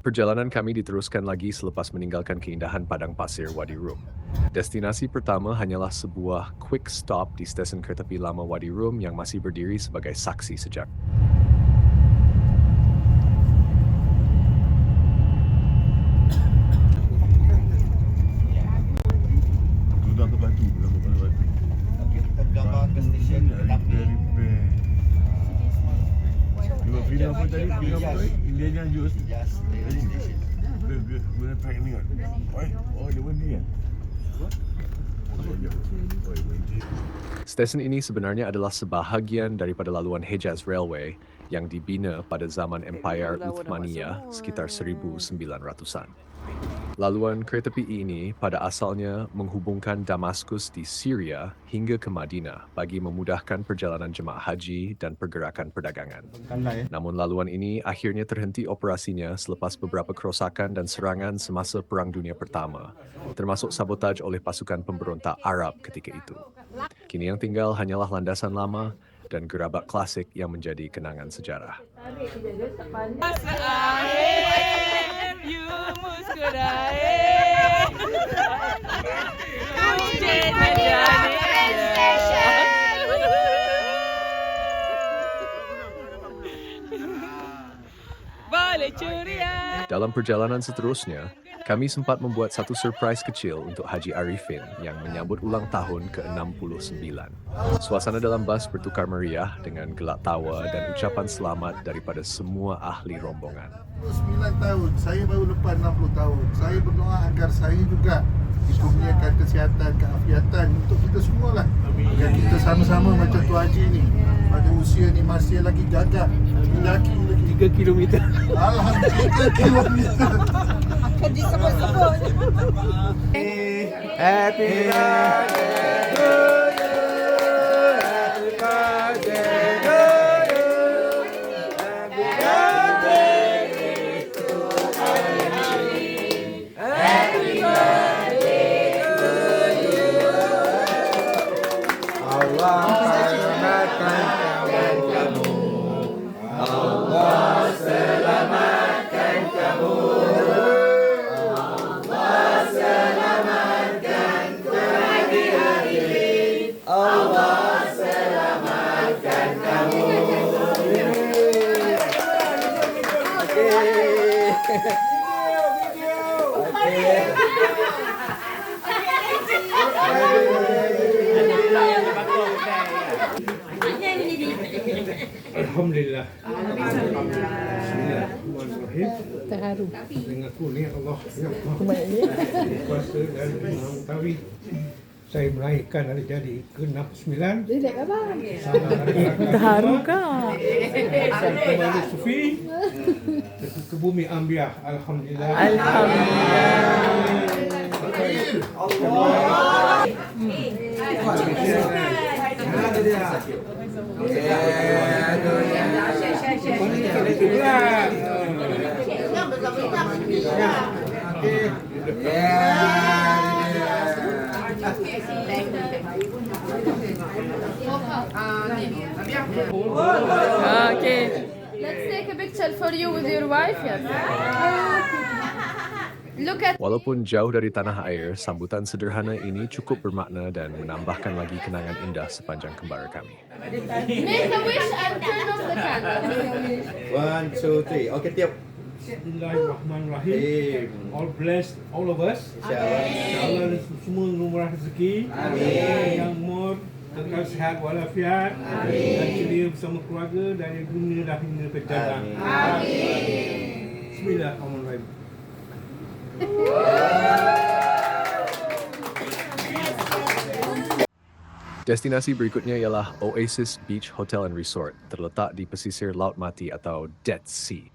Perjalanan kami diteruskan lagi selepas meninggalkan keindahan padang pasir Wadi Rum. Destinasi pertama hanyalah sebuah quick stop di stesen kereta api lama Wadi Rum yang masih berdiri sebagai saksi sejarah. Duduk ke batu, duduk ke batu. Okey, kita gambar ke stesen kereta api. Tengok film apa tadi? Film apa tadi? Indiana Jones. Just railway station. Guna track ni kan? Oh, dia pun ni kan? Stesen ini sebenarnya adalah sebahagian daripada laluan Hejaz Railway yang dibina pada zaman Empire Uthmaniyah sekitar 1900-an. Laluan kereta api ini pada asalnya menghubungkan Damaskus di Syria hingga ke Madinah bagi memudahkan perjalanan jemaah haji dan pergerakan perdagangan. Namun laluan ini akhirnya terhenti operasinya selepas beberapa kerosakan dan serangan semasa Perang Dunia Pertama, termasuk sabotaj oleh pasukan pemberontak Arab ketika itu. Kini yang tinggal hanyalah landasan lama dan gerabak klasik yang menjadi kenangan sejarah. Dalam perjalanan seterusnya, kami sempat membuat satu surprise kecil untuk Haji Arifin yang menyambut ulang tahun ke-69. Suasana dalam bas bertukar meriah dengan gelak tawa dan ucapan selamat daripada semua ahli rombongan. 9 tahun, saya baru lepas 60 tahun. Saya berdoa agar saya juga dikurniakan kesihatan, keafiatan untuk kita semualah. Agar kita sama-sama macam Tuan Haji ni. Pada usia ni masih lagi gagah. Lelaki lagi 3 kilometer. Alhamdulillah 3 kilometer. Kerja sebut-sebut. Happy birthday to you. Happy birthday to you. Happy birthday to Ali. Happy birthday to you. Allah selamatkan kamu. Allah selamatkan kamu. Alhamdulillah. Bismillahirrahmanirrahim. Terharu. Dengan kurnia Allah yang Maha Kuasa dan Maha Mengetahui, saya melahirkan hari jadi ke-69. Relax abang. Terharu kah? Asal kembali sufi ke bumi Ambiah. Alhamdulillah. Okay. Let's take a picture for you with your wife. Yes. Look at. Walaupun jauh dari tanah air, sambutan sederhana ini cukup bermakna dan menambahkan lagi kenangan indah sepanjang kembara kami. Make a wish and turn off the candle. 1, 2, 3. Okey, tiap. Bismillahirrahmanirrahim. All blessed, all of us. InsyaAllah. Allah semua murah rezeki. Yang umur, kekal sihat walafiat. Dan ceria bersama keluarga dari dunia dah hingga ke jannah. Bismillahirrahmanirrahim. Destinasi berikutnya ialah Oasis Beach Hotel and Resort, terletak di pesisir Laut Mati atau Dead Sea.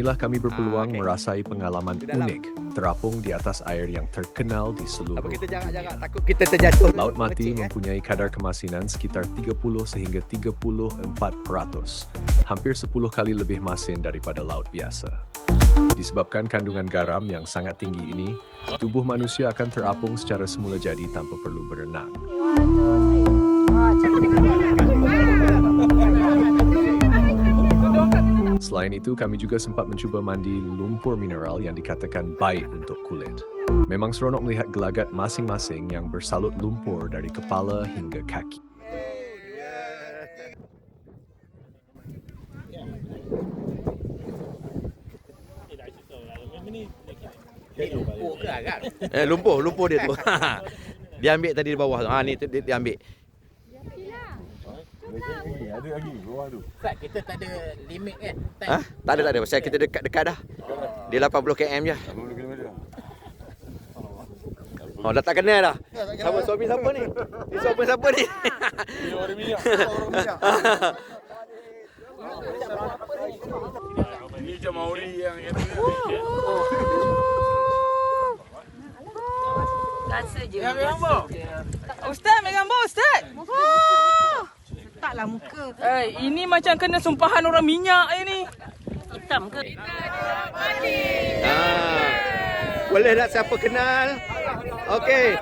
Inilah kami berpeluang merasai pengalaman unik terapung di atas air yang terkenal di seluruh dunia. Takut kita terjatuh. Laut Mati mempunyai kadar kemasinan sekitar 30 sehingga 34%, hampir 10 kali lebih masin daripada laut biasa. Disebabkan kandungan garam yang sangat tinggi ini, tubuh manusia akan terapung secara semula jadi tanpa perlu berenang. Selain itu, kami juga sempat mencuba mandi lumpur mineral yang dikatakan baik untuk kulit. Memang seronok melihat gelagat masing-masing yang bersalut lumpur dari kepala hingga kaki. Lumpur dia tu. Dia ambil tadi di bawah tu. Ni dia ambil. Ada lagi bawah tu. Ustaz, kita tak ada limit kan? Tak ada. Pasal kita dekat dah. Dia 80 km je. Oh, dah tak kenal dah. Sama suami siapa ni? Ni suami siapa ni? Orang minyak. Ini je Maori yang Ustaz, ambil gambar Ustaz. Taklah muka. Ini macam kena sumpahan orang minyak ni. Hitam ke? Boleh tak siapa kenal? Okey.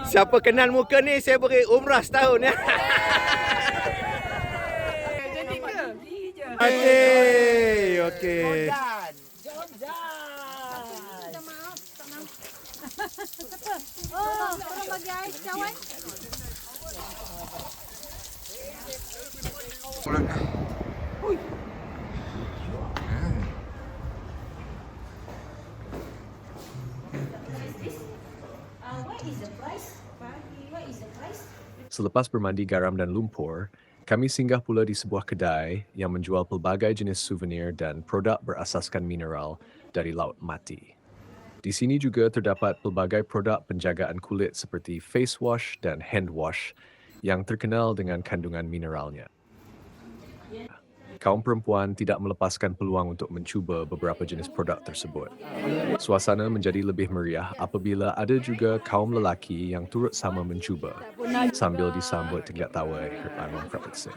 Siapa kenal muka ni, saya beri umrah setahun ya. Okey. Oh, tolong bagi air kawan. Selepas bermandi garam dan lumpur, kami singgah pula di sebuah kedai yang menjual pelbagai jenis souvenir dan produk berasaskan mineral dari Laut Mati. Di sini juga terdapat pelbagai produk penjagaan kulit seperti face wash dan hand wash yang terkenal dengan kandungan mineralnya. Kaum perempuan tidak melepaskan peluang untuk mencuba beberapa jenis produk tersebut. Suasana menjadi lebih meriah apabila ada juga kaum lelaki yang turut sama mencuba sambil disambut tegak tawa Herman Fredrickson.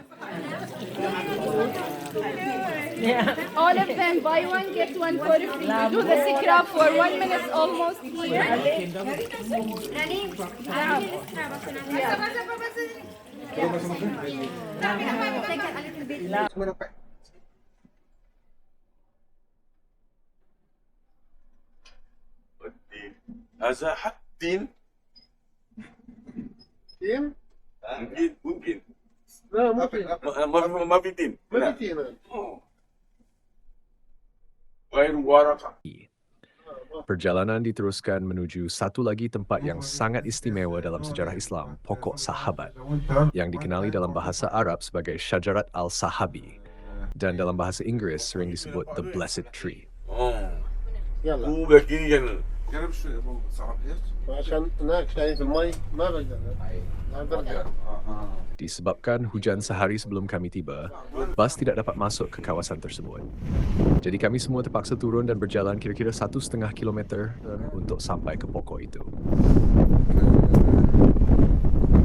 All of them, buy one, get one for free. We do the scrub for 1 minute almost here. هذا حق دين Tim? ممكن لا ممكن. ما في دين ما في تين. غير ورقة. Perjalanan diteruskan menuju satu lagi tempat yang sangat istimewa dalam sejarah Islam, Pokok Sahabat, yang dikenali dalam bahasa Arab sebagai Syajarat Al-Sahabi dan dalam bahasa Inggris sering disebut The Blessed Tree. يلا. هو بكير جنن. عشان هناك شايف المي ما بقدر. ما برجع. Disebabkan hujan sehari sebelum kami tiba, bas tidak dapat masuk ke kawasan tersebut. Jadi kami semua terpaksa turun dan berjalan kira-kira 1,5 kilometer untuk sampai ke pokok itu.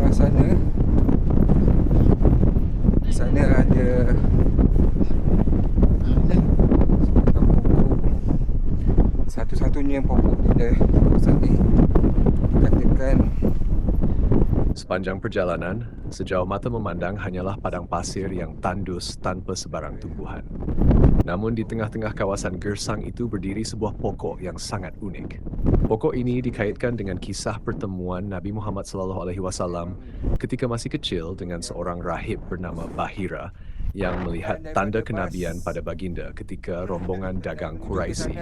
Arah sana. Sana ada pokok. Satu-satunya pokok di kawasan ni. Katakan Sepanjang perjalanan, sejauh mata memandang hanyalah padang pasir yang tandus tanpa sebarang tumbuhan. Namun di tengah-tengah kawasan gersang itu berdiri sebuah pokok yang sangat unik. Pokok ini dikaitkan dengan kisah pertemuan Nabi Muhammad SAW ketika masih kecil dengan seorang rahib bernama Bahira yang melihat tanda kenabian pada baginda ketika rombongan dagang Quraisy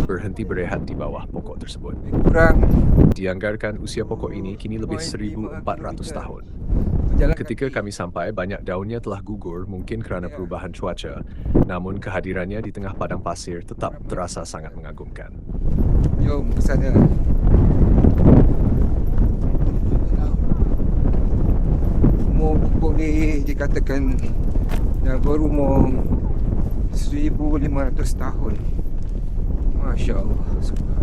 berhenti berehat di bawah pokok tersebut. kurang Dianggarkan usia pokok ini kini lebih 1,400 tahun. berjalan Ketika kami sampai, banyak daunnya telah gugur mungkin kerana perubahan cuaca. Namun kehadirannya di tengah padang pasir tetap terasa sangat mengagumkan. Jom ke sana. Umur pokok ni dikatakan dah berumur 1,500 tahun. Masya Allah, subhanallah.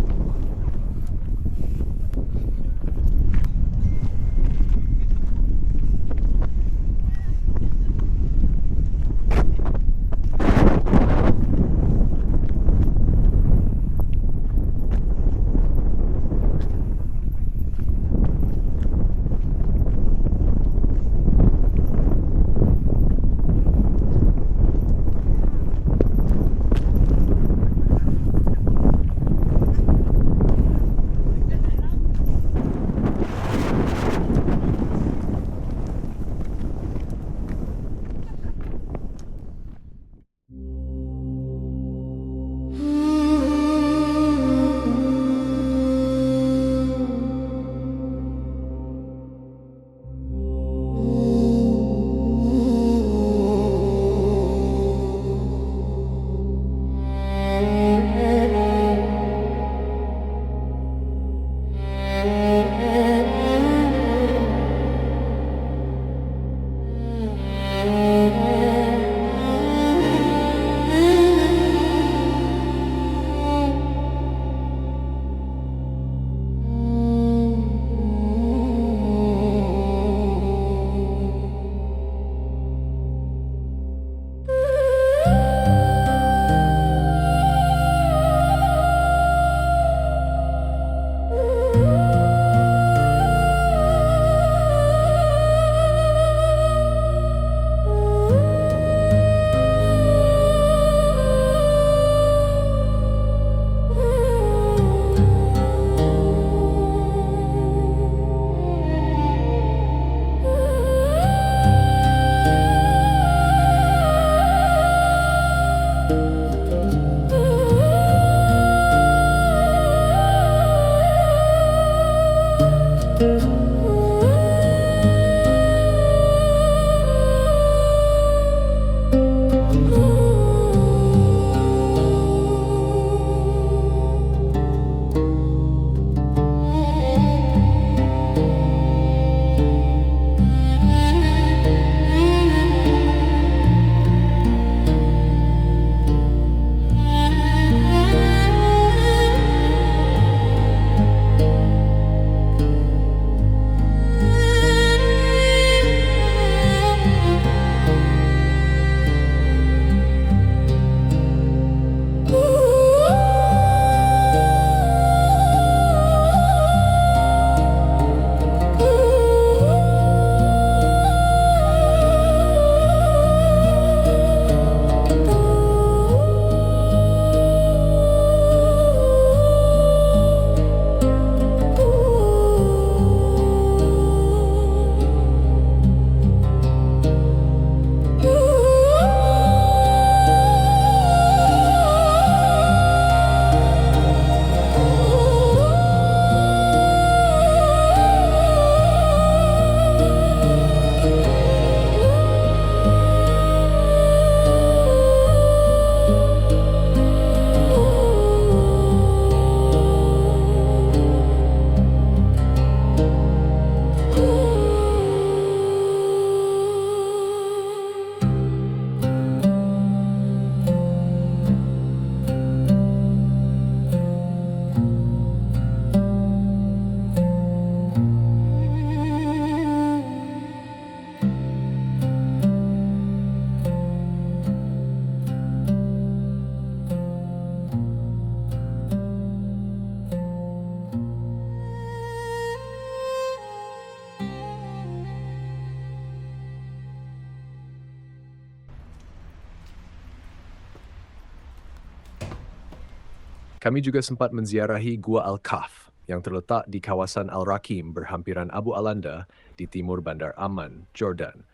Kami juga sempat menziarahi Gua Al-Kahf yang terletak di kawasan Al-Rakim berhampiran Abu Alanda di timur Bandar Amman, Jordan.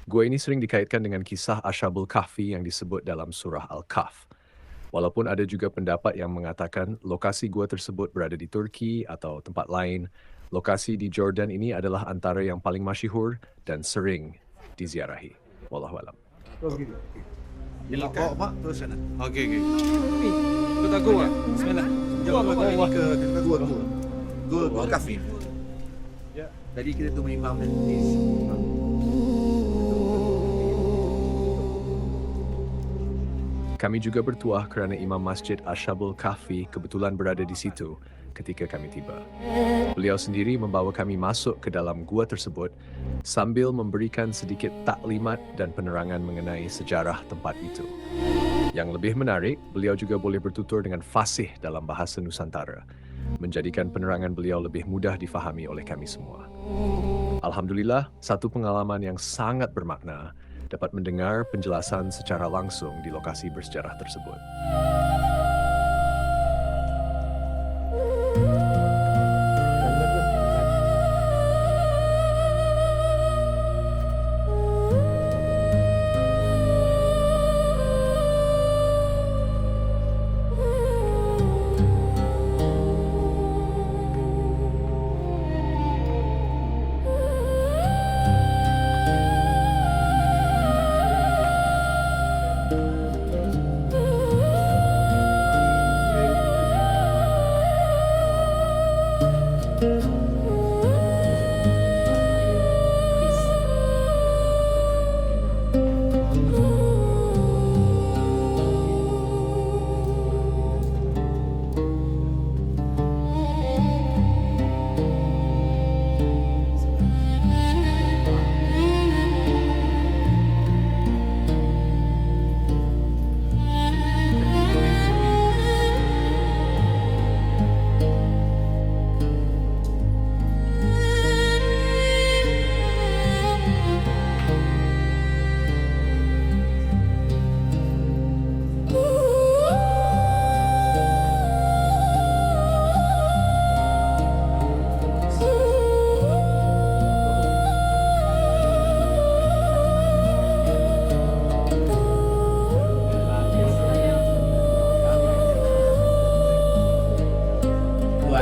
Gua ini sering dikaitkan dengan kisah Ashabul Kahfi yang disebut dalam surah Al-Kahf. Walaupun ada juga pendapat yang mengatakan lokasi gua tersebut berada di Turki atau tempat lain, lokasi di Jordan ini adalah antara yang paling masyhur dan sering diziarahi. Wallahualam. Bawa mak terus sana. Okey. Kita gua. Bismillah. Jom bawa ke gua kafe. Ya. Tadi kita tu imam dan Kami juga bertuah kerana Imam Masjid Ashabul Kahfi kebetulan berada di situ ketika kami tiba. Beliau sendiri membawa kami masuk ke dalam gua tersebut sambil memberikan sedikit taklimat dan penerangan mengenai sejarah tempat itu. Yang lebih menarik, beliau juga boleh bertutur dengan fasih dalam bahasa Nusantara, menjadikan penerangan beliau lebih mudah difahami oleh kami semua. Alhamdulillah, satu pengalaman yang sangat bermakna dapat mendengar penjelasan secara langsung di lokasi bersejarah tersebut.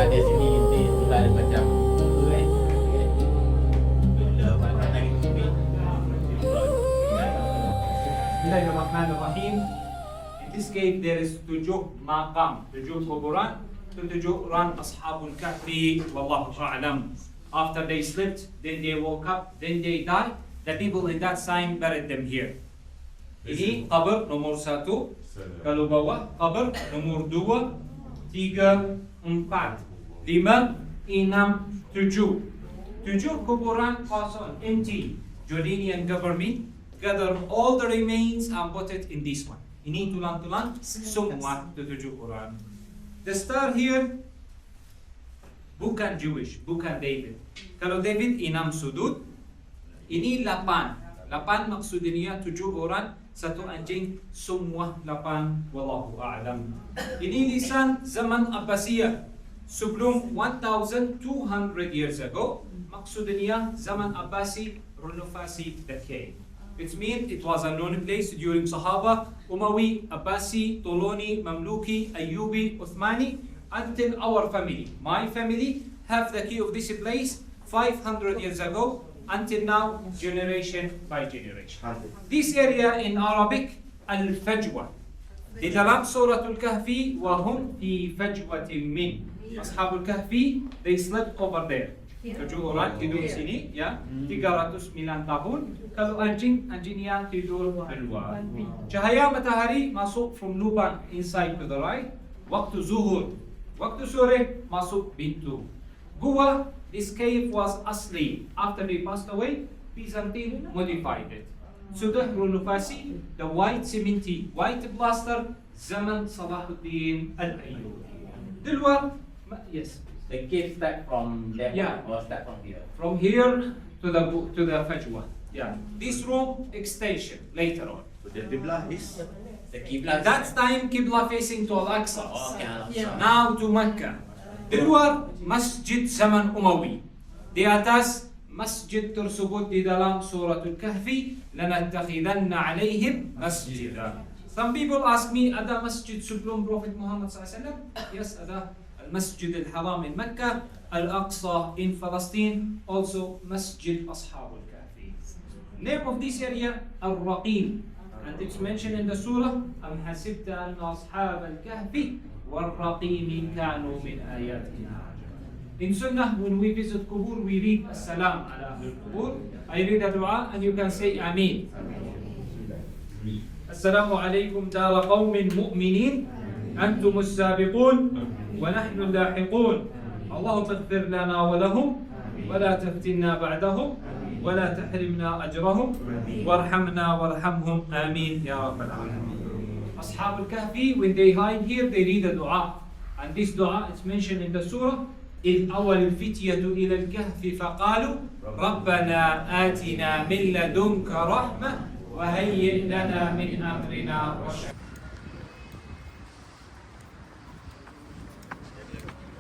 Ada sini nanti bukan macam tu kan. Bismillahirrahmanirrahim. In this cave there is 7 maqam, 7 kuburan, 7 ran ashabul kahfi wallahu a'lam. After they slept, then they woke up, then they died. The people in that time buried them here. Ini qabr nomor 1. Kalau bawah qabr nomor 2, 3, 4, 5, 6, 7. 7 kuburan kosong, empty. Jordanian government gather all the remains and put it in this one. Ini tulang-tulang semua 7 orang. The star here bukan Jewish, bukan David. Kalau David 6 sudut, ini 8. 8 maksudnya 7 orang, 1 anjing, semua 8. Wallahu a'lam. Ini lisan zaman Abbasiyah. Sebelum 1200 years ago, maksudnya zaman Abbasi renovasi the cave. It means it was a known place during Sahaba, Umawi, Abbasi, Toloni, Mamluki, Ayyubi, Uthmani, until our family. My family have the key of this place 500 years ago, until now, generation by generation. This area in Arabic, Al-Fajwa. Di dalam Suratul Kahfi, وَهُمْ فِي فَجْوَةٍ مِّنْ. Ashabul Kahfi, they slept over there. 7 orang tidur di sini, ya, 309 tahun. Kalau anjingnya tidur di luar. Cahaya matahari masuk from lubang inside to the right. Waktu zuhur, waktu sore masuk pintu. Gua, this cave was asli. After they passed away, Byzantine modified it. Sudah renovasi, the white cementi, white plaster, zaman Salahuddin Al-Ayyubi. Di luar, yes. The cave start from there Yeah. or start from here? From here to the Fajwa. Yeah. This room extension later on. The Qibla is The Qibla. That time Qibla facing to Al-Aqsa. Okay. Yeah. Now to Mecca. Di luar Masjid Zaman Umawi. Di atas masjid tersebut di dalam Suratul Kahfi, lanattakhidanna alaihim masjidah. Some people ask me, ada masjid sebelum Prophet Muhammad SAW? Yes, ada. Al-Masjid al-Haram in Mecca, Al-Aqsa in Palestine, also Masjid Ashabul Kahfi. Name of this area, Al-Raqim. And it's mentioned in the surah, أَمْ حَسِبْتَ أَنَّ أَصْحَابَ الْكَهْفِ وَالرَّقِيمِ كَانُوا مِنْ آيَاتِنَا. In Sunnah, when we visit Qubur, we read As-Salam ala Qubur. I read a dua and you can say Ameen. السلام عليكم دار قوم مؤمنين أنتم السابقون ونحن اللاحقون اللهم اغفر لنا ولهم ولا تفتنا بعدهم ولا تحرمنا أجرهم وارحمنا وارحمهم آمين يا رب العالمين. أصحاب الكهف, when they hide here, they read a dua. And this dua is mentioned in the surah. إذ أول الفتية إلى الكهف فقالوا ربنا آتنا من لدنك رحمة وهيئ لنا من أمرنا رشدا.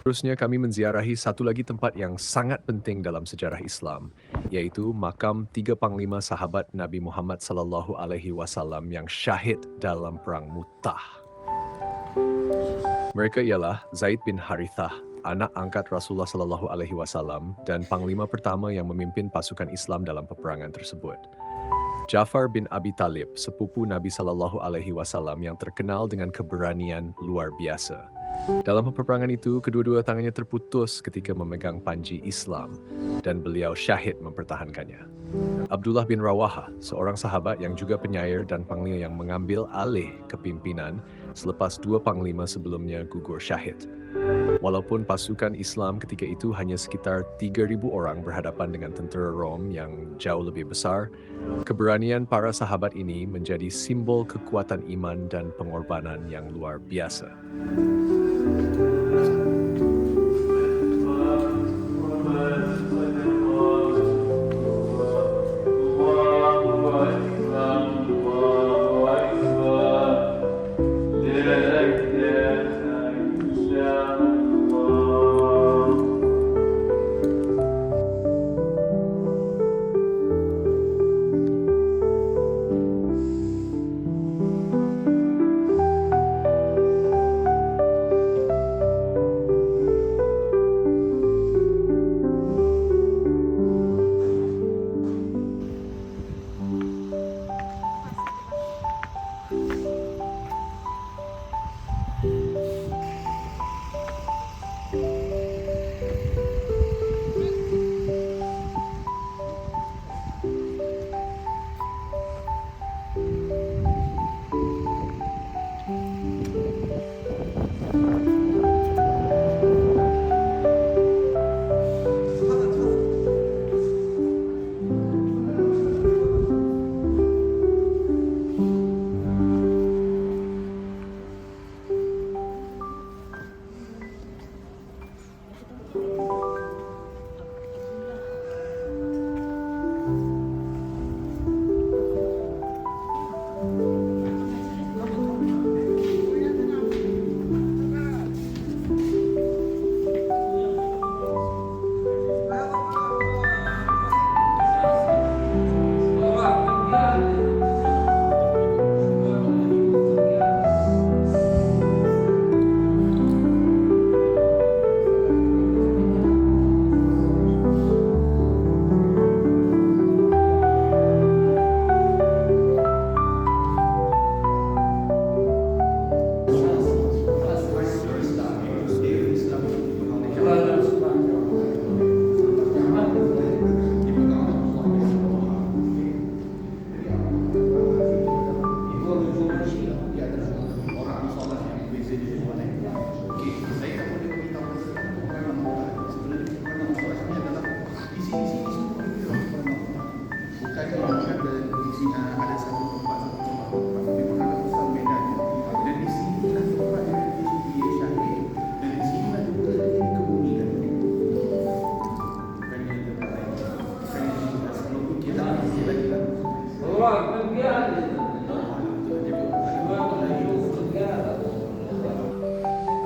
Terusnya kami menziarahi satu lagi tempat yang sangat penting dalam sejarah Islam, yaitu makam 3 panglima sahabat Nabi Muhammad sallallahu alaihi wasallam yang syahid dalam perang Mu'tah. Mereka ialah Zaid bin Harithah, anak angkat Rasulullah sallallahu alaihi wasallam dan panglima pertama yang memimpin pasukan Islam dalam peperangan tersebut. Ja'far bin Abi Talib, sepupu Nabi sallallahu alaihi wasallam yang terkenal dengan keberanian luar biasa. Dalam peperangan itu, kedua-dua tangannya terputus ketika memegang panji Islam dan beliau syahid mempertahankannya. Abdullah bin Rawaha, seorang sahabat yang juga penyair dan panglima yang mengambil alih kepimpinan selepas 2 panglima sebelumnya gugur syahid. Walaupun pasukan Islam ketika itu hanya sekitar 3,000 orang berhadapan dengan tentera Rom yang jauh lebih besar, keberanian para sahabat ini menjadi simbol kekuatan iman dan pengorbanan yang luar biasa.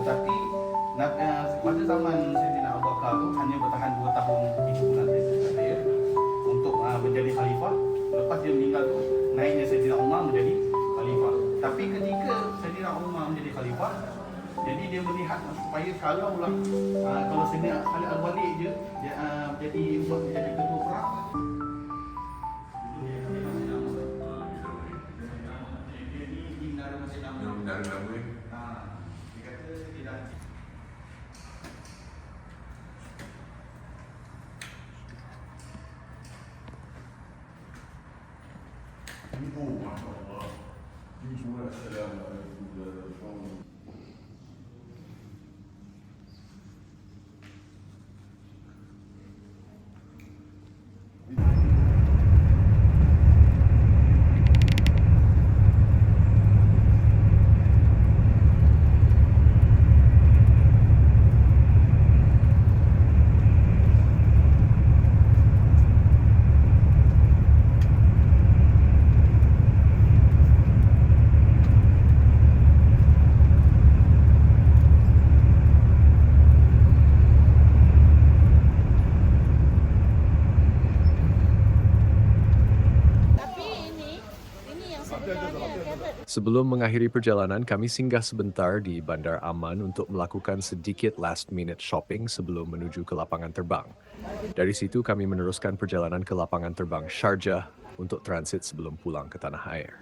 Tetapi pada zaman Sayyidina Abu Bakar tu hanya bertahan 2 tahun hidup nanti ya, untuk menjadi khalifah. Lepas dia meninggal tu naiknya Sayyidina Umar menjadi khalifah. Tapi ketika Sayyidina Umar menjadi khalifah, jadi dia melihat supaya kalau Sayyidina Khalid Al-Walid je jadi ketua perang. Sebelum mengakhiri perjalanan, kami singgah sebentar di Bandar Aman untuk melakukan sedikit last-minute shopping sebelum menuju ke lapangan terbang. Dari situ kami meneruskan perjalanan ke lapangan terbang Sharjah untuk transit sebelum pulang ke tanah air.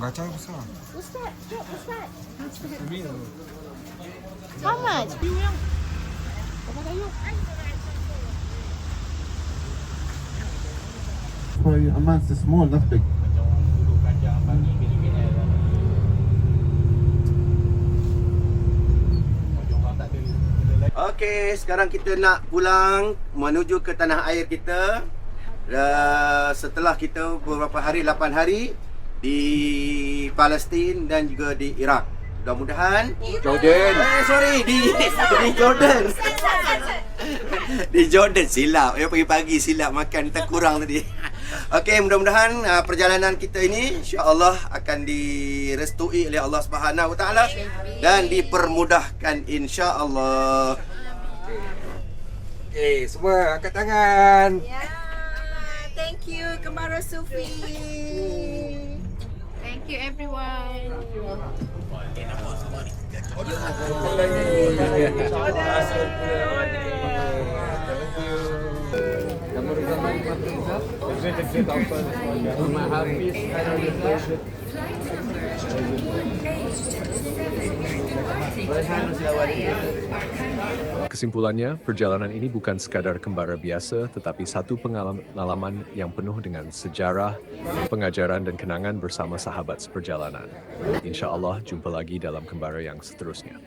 Gacau besar. Ustaz, jom Ustaz. How much? For amongst the small, not big. Okey, sekarang kita nak pulang menuju ke tanah air kita. Setelah kita beberapa hari, 8 hari di Palestin dan juga di Iraq. Mudah-mudahan Jordan. di Jordan. Di Jordan silap. Pagi-pagi silap makan kita kurang tadi. Okey, mudah-mudahan perjalanan kita ini insya-Allah akan direstui oleh Allah Subhanahu Wa Taala dan dipermudahkan insya-Allah. Okey, semua angkat tangan. Thank you, Kemara Sufi. Thank you, everyone. Kesimpulannya, perjalanan ini bukan sekadar kembara biasa, tetapi satu pengalaman yang penuh dengan sejarah, pengajaran dan kenangan bersama sahabat seperjalanan. Insya Allah, jumpa lagi dalam kembara yang seterusnya.